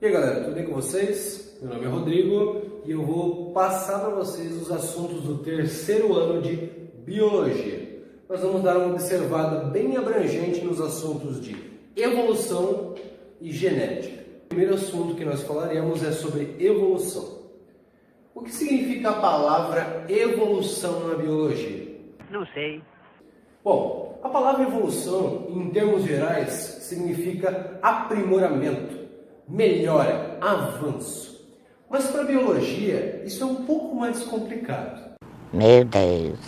E aí galera, tudo bem com vocês? Meu nome é Rodrigo e eu vou passar para vocês os assuntos do terceiro ano de Biologia. Nós vamos dar uma observada bem abrangente nos assuntos de evolução e genética. O primeiro assunto que nós falaremos é sobre evolução. O que significa a palavra evolução na biologia? Não sei. Bom, a palavra evolução, em termos gerais, significa aprimoramento, melhora, avanço. Mas para a biologia, isso é um pouco mais complicado. Meu Deus.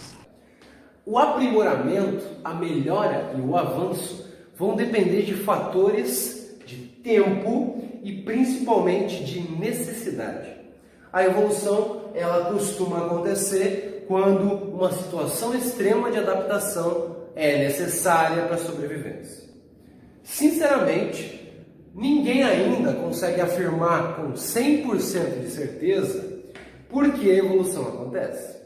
O aprimoramento, a melhora e o avanço vão depender de fatores de tempo e principalmente de necessidade. A evolução, ela costuma acontecer quando uma situação extrema de adaptação é necessária para a sobrevivência. Sinceramente, ninguém ainda consegue afirmar com 100% de certeza por que a evolução acontece.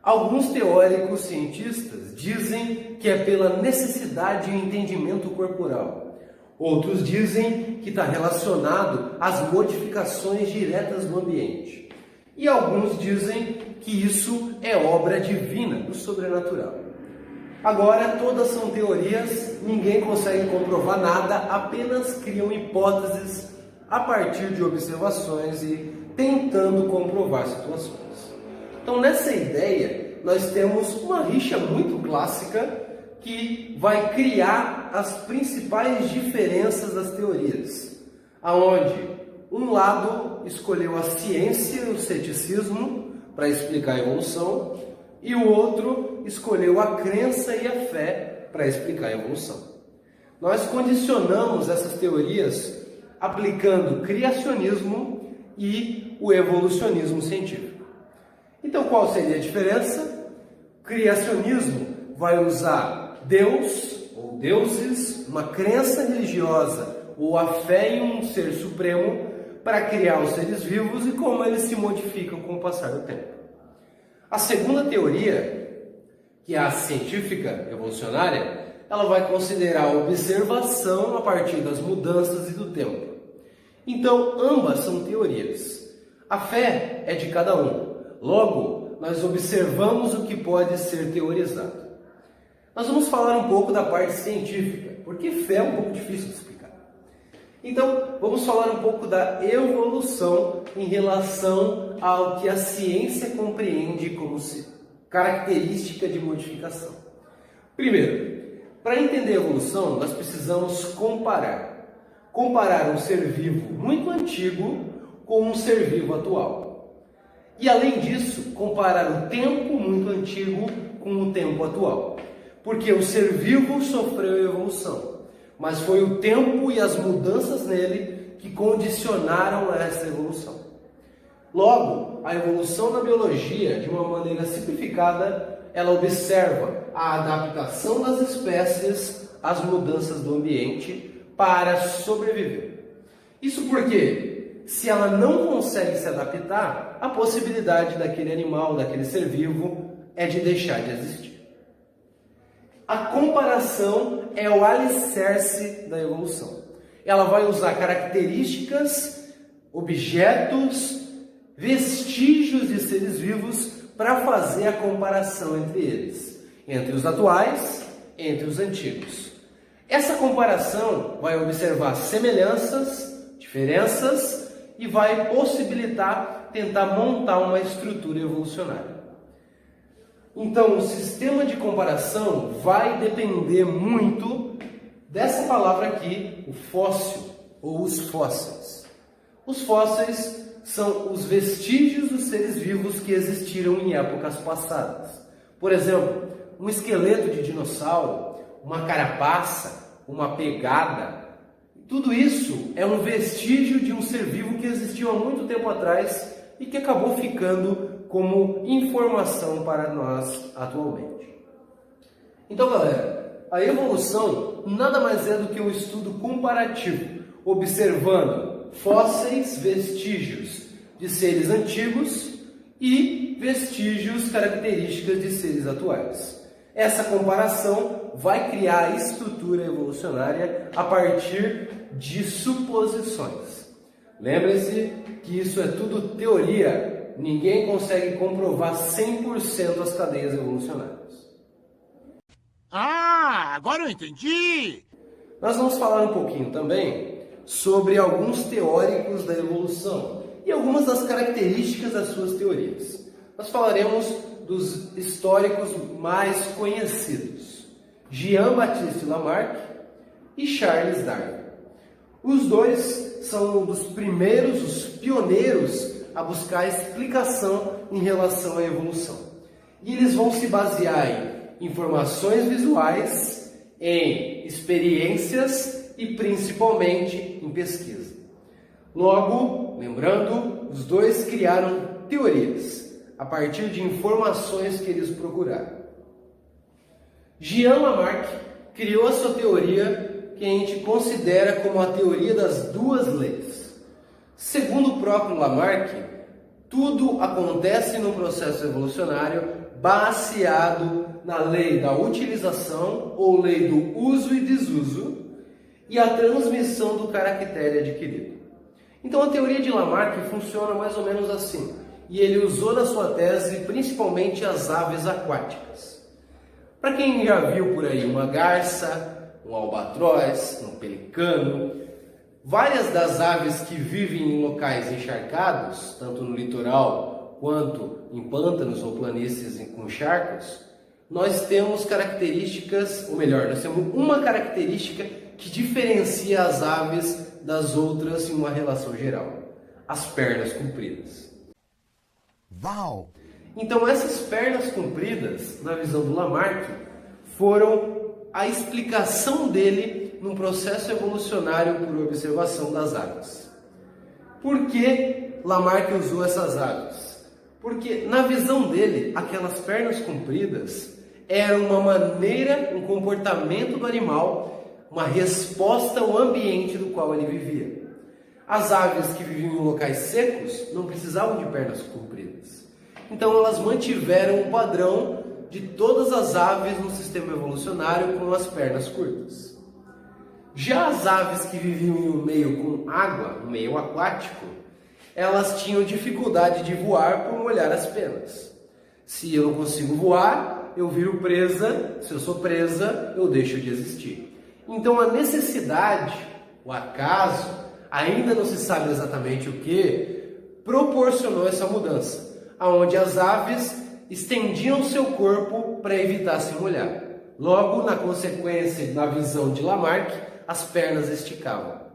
Alguns teóricos cientistas dizem que é pela necessidade e entendimento corporal. Outros dizem que está relacionado às modificações diretas no ambiente. E alguns dizem que isso é obra divina, do sobrenatural. Agora, todas são teorias, ninguém consegue comprovar nada, apenas criam hipóteses a partir de observações e tentando comprovar situações. Então, nessa ideia, nós temos uma rixa muito clássica que vai criar as principais diferenças das teorias, aonde um lado escolheu a ciência e o ceticismo para explicar a evolução e o outro escolheu a crença e a fé para explicar a evolução. Nós condicionamos essas teorias aplicando criacionismo e o evolucionismo científico. Então, qual seria a diferença? Criacionismo vai usar Deus ou deuses, uma crença religiosa ou a fé em um ser supremo para criar os seres vivos e como eles se modificam com o passar do tempo. A segunda teoria, que é a científica evolucionária, ela vai considerar a observação a partir das mudanças e do tempo. Então, ambas são teorias. A fé é de cada um. Logo, nós observamos o que pode ser teorizado. Nós vamos falar um pouco da parte científica, porque fé é um pouco difícil de explicar. Então, vamos falar um pouco da evolução em relação ao que a ciência compreende como característica de modificação. Primeiro, para entender a evolução, nós precisamos comparar. Comparar um ser vivo muito antigo com um ser vivo atual. E além disso, comparar o tempo muito antigo com o tempo atual. Porque o ser vivo sofreu evolução, mas foi o tempo e as mudanças nele que condicionaram essa evolução. Logo, a evolução na biologia, de uma maneira simplificada, ela observa a adaptação das espécies às mudanças do ambiente para sobreviver. Isso porque, se ela não consegue se adaptar, a possibilidade daquele animal, daquele ser vivo, é de deixar de existir. A comparação é o alicerce da evolução. Ela vai usar características, objetos, vestígios de seres vivos para fazer a comparação entre eles, entre os atuais, entre os antigos. Essa comparação vai observar semelhanças, diferenças e vai possibilitar tentar montar uma estrutura evolucionária. Então, o sistema de comparação vai depender muito dessa palavra aqui, o fóssil ou os fósseis. Os fósseis são os vestígios dos seres vivos que existiram em épocas passadas. Por exemplo, um esqueleto de dinossauro, uma carapaça, uma pegada. Tudo isso é um vestígio de um ser vivo que existiu há muito tempo atrás e que acabou ficando como informação para nós atualmente. Então, galera, a evolução nada mais é do que um estudo comparativo, observando fósseis, vestígios de seres antigos e vestígios, características de seres atuais. Essa comparação vai criar a estrutura evolucionária a partir de suposições. Lembre-se que isso é tudo teoria. Ninguém consegue comprovar 100% as cadeias evolucionárias. Ah, agora eu entendi! Nós vamos falar um pouquinho também sobre alguns teóricos da evolução e algumas das características das suas teorias. Nós falaremos dos históricos mais conhecidos, Jean-Baptiste Lamarck e Charles Darwin. Os dois são um dos primeiros, os pioneiros a buscar a explicação em relação à evolução. E eles vão se basear em informações visuais, em experiências e principalmente em pesquisa. Logo, lembrando, os dois criaram teorias a partir de informações que eles procuraram. Jean Lamarck criou a sua teoria que a gente considera como a teoria das duas leis. Segundo o próprio Lamarck, tudo acontece no processo evolucionário baseado na lei da utilização ou lei do uso e desuso e a transmissão do caractere adquirido. Então a teoria de Lamarck funciona mais ou menos assim, e ele usou na sua tese principalmente as aves aquáticas. Para quem já viu por aí uma garça, um albatroz, um pelicano, várias das aves que vivem em locais encharcados, tanto no litoral quanto em pântanos ou planícies com charcos, nós temos características, ou melhor, nós temos uma característica que diferencia as aves das outras em uma relação geral: as pernas compridas. Uau! Então essas pernas compridas, na visão do Lamarck, foram a explicação dele num processo evolucionário por observação das aves. Por que Lamarck usou essas aves? Porque na visão dele, aquelas pernas compridas eram uma maneira, um comportamento do animal, uma resposta ao ambiente do qual ele vivia. As aves que viviam em locais secos não precisavam de pernas compridas. Então elas mantiveram o padrão de todas as aves no sistema evolucionário com as pernas curtas. Já as aves que viviam em um meio com água, um meio aquático, elas tinham dificuldade de voar por molhar as penas. Se eu não consigo voar, eu viro presa. Se eu sou presa, eu deixo de existir. Então a necessidade, o acaso, ainda não se sabe exatamente o que, proporcionou essa mudança, onde as aves estendiam seu corpo para evitar se molhar. Logo, na consequência, na visão de Lamarck, as pernas esticavam.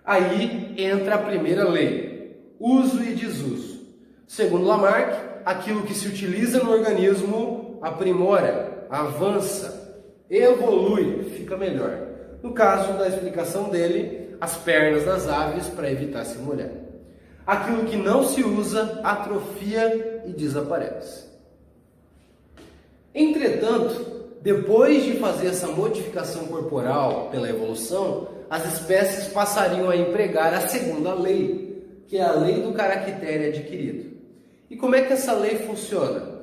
Aí entra a primeira lei, uso e desuso. Segundo Lamarck, aquilo que se utiliza no organismo aprimora, avança, evolui, fica melhor. No caso da explicação dele, as pernas das aves para evitar se molhar. Aquilo que não se usa atrofia e desaparece. Entretanto, depois de fazer essa modificação corporal pela evolução, as espécies passariam a empregar a segunda lei, que é a lei do caractere adquirido. E como é que essa lei funciona?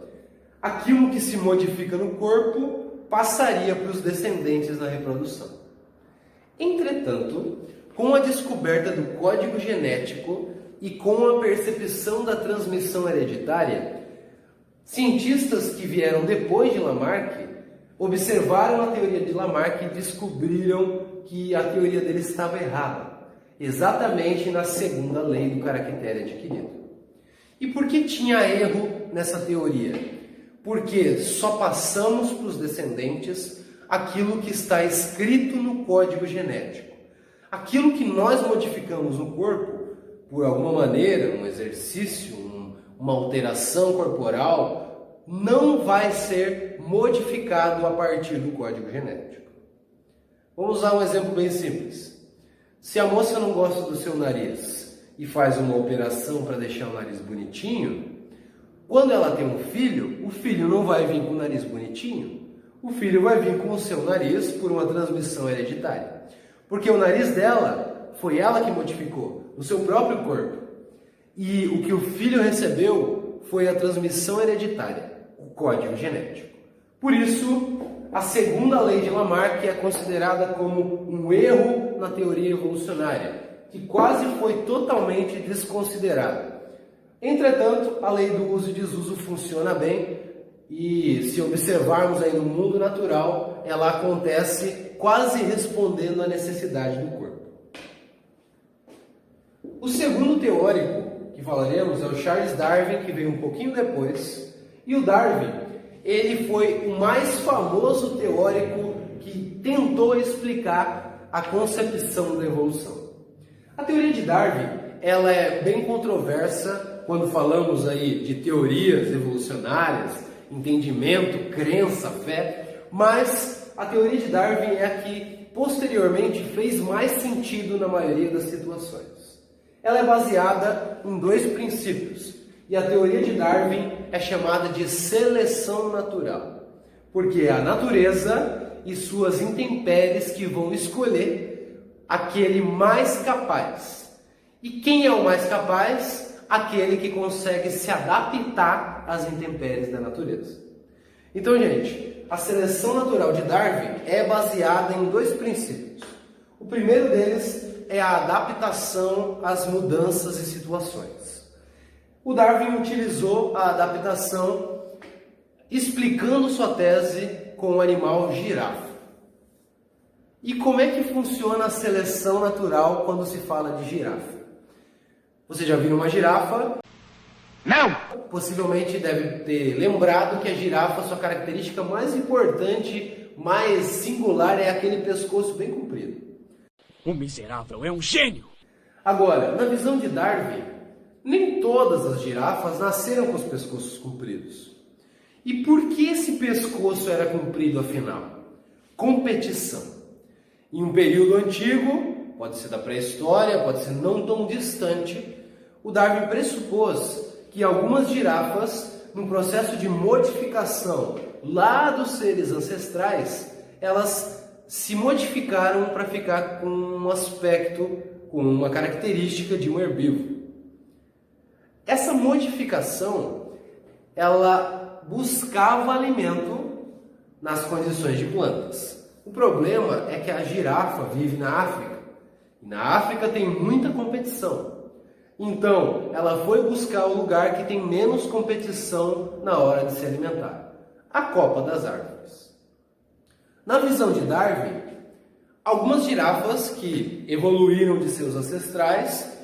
Aquilo que se modifica no corpo passaria para os descendentes na reprodução. Entretanto, com a descoberta do código genético e com a percepção da transmissão hereditária, cientistas que vieram depois de Lamarck observaram a teoria de Lamarck e descobriram que a teoria dele estava errada, exatamente na segunda lei do caractere adquirido. E por que tinha erro nessa teoria? Porque só passamos para os descendentes aquilo que está escrito no código genético. Aquilo que nós modificamos no corpo, por alguma maneira, um exercício, uma alteração corporal, não vai ser modificado a partir do código genético. Vamos usar um exemplo bem simples. Se a moça não gosta do seu nariz e faz uma operação para deixar o nariz bonitinho, quando ela tem um filho, o filho não vai vir com o nariz bonitinho, o filho vai vir com o seu nariz por uma transmissão hereditária. Porque o nariz dela foi ela que modificou, o seu próprio corpo. E o que o filho recebeu foi a transmissão hereditária, o código genético. Por isso, a segunda lei de Lamarck é considerada como um erro na teoria evolucionária, que quase foi totalmente desconsiderada. Entretanto, a lei do uso e desuso funciona bem e, se observarmos aí no mundo natural, ela acontece quase respondendo à necessidade do corpo. O segundo teórico que falaremos é o Charles Darwin, que veio um pouquinho depois. E o Darwin, ele foi o mais famoso teórico que tentou explicar a concepção da evolução. A teoria de Darwin, ela é bem controversa quando falamos aí de teorias evolucionárias, entendimento, crença, fé, mas a teoria de Darwin é a que posteriormente fez mais sentido na maioria das situações. Ela é baseada em dois princípios, e a teoria de Darwin é chamada de seleção natural, porque é a natureza e suas intempéries que vão escolher aquele mais capaz. E quem é o mais capaz? Aquele que consegue se adaptar às intempéries da natureza. Então, gente, a seleção natural de Darwin é baseada em dois princípios. O primeiro deles é a adaptação às mudanças e situações. O Darwin utilizou a adaptação explicando sua tese com o animal girafa. E como é que funciona a seleção natural quando se fala de girafa? Você já viu uma girafa? Não! Possivelmente deve ter lembrado que a girafa, sua característica mais importante, mais singular, é aquele pescoço bem comprido. O miserável é um gênio! Agora, na visão de Darwin, nem todas as girafas nasceram com os pescoços compridos. E por que esse pescoço era comprido afinal? Competição. Em um período antigo, pode ser da pré-história, pode ser não tão distante, o Darwin pressupôs que algumas girafas, num processo de modificação lá dos seres ancestrais, elas se modificaram para ficar com um aspecto, com uma característica de um herbívoro. Essa modificação, ela buscava alimento nas condições de plantas. O problema é que a girafa vive na África. E na África tem muita competição. Então, ela foi buscar o lugar que tem menos competição na hora de se alimentar. A copa das árvores. Na visão de Darwin, algumas girafas que evoluíram de seus ancestrais,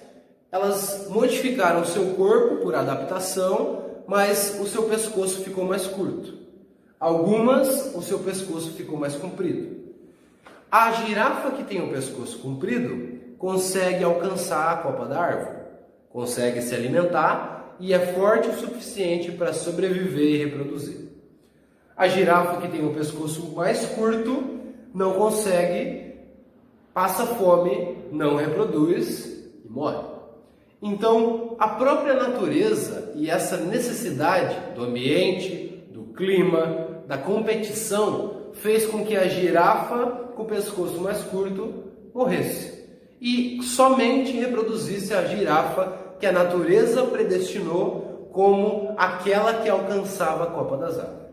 elas modificaram o seu corpo por adaptação, mas o seu pescoço ficou mais curto. Algumas, o seu pescoço ficou mais comprido. A girafa que tem o pescoço comprido consegue alcançar a copa da árvore, consegue se alimentar e é forte o suficiente para sobreviver e reproduzir. A girafa que tem o pescoço mais curto não consegue, passa fome, não reproduz e morre. Então, a própria natureza e essa necessidade do ambiente, do clima, da competição, fez com que a girafa com o pescoço mais curto morresse. E somente reproduzisse a girafa que a natureza predestinou como aquela que alcançava a copa das árvores.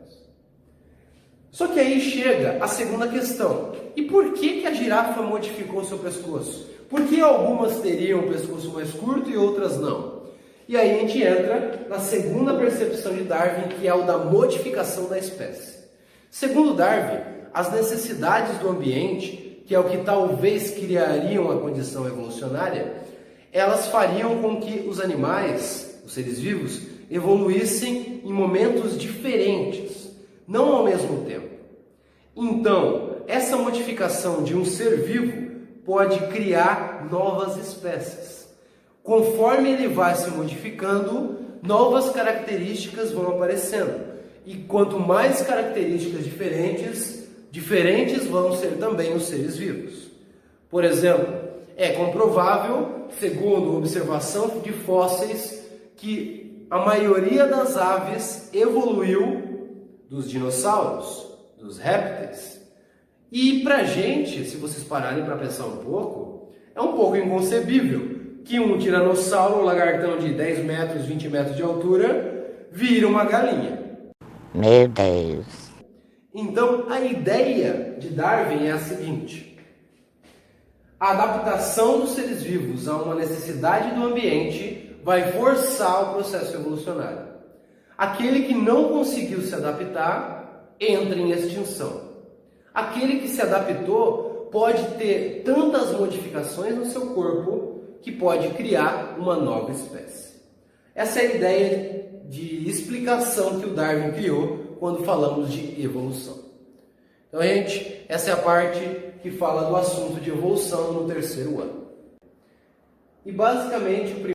Só que aí chega a segunda questão. E por que a girafa modificou seu pescoço? Por que algumas teriam o pescoço mais curto e outras não? E aí a gente entra na segunda percepção de Darwin, que é o da modificação da espécie. Segundo Darwin, as necessidades do ambiente, que é o que talvez criariam a condição evolucionária, elas fariam com que os animais, os seres vivos, evoluíssem em momentos diferentes, não ao mesmo tempo. Então, essa modificação de um ser vivo pode criar novas espécies. Conforme ele vai se modificando, novas características vão aparecendo. E quanto mais características diferentes vão ser também os seres vivos. Por exemplo, é comprovável, segundo observação de fósseis, que a maioria das aves evoluiu dos dinossauros, dos répteis. E pra gente, se vocês pararem para pensar um pouco inconcebível que um tiranossauro, um lagartão de 10 metros, 20 metros de altura, vira uma galinha. Meu Deus. Então, a ideia de Darwin é a seguinte: A adaptação dos seres vivos a uma necessidade do ambiente vai forçar o processo evolucionário. Aquele que não conseguiu se adaptar entra em extinção. Aquele que se adaptou pode ter tantas modificações no seu corpo que pode criar uma nova espécie. Essa é a ideia de explicação que o Darwin criou quando falamos de evolução. Então, gente, essa é a parte que fala do assunto de evolução no terceiro ano. E basicamente,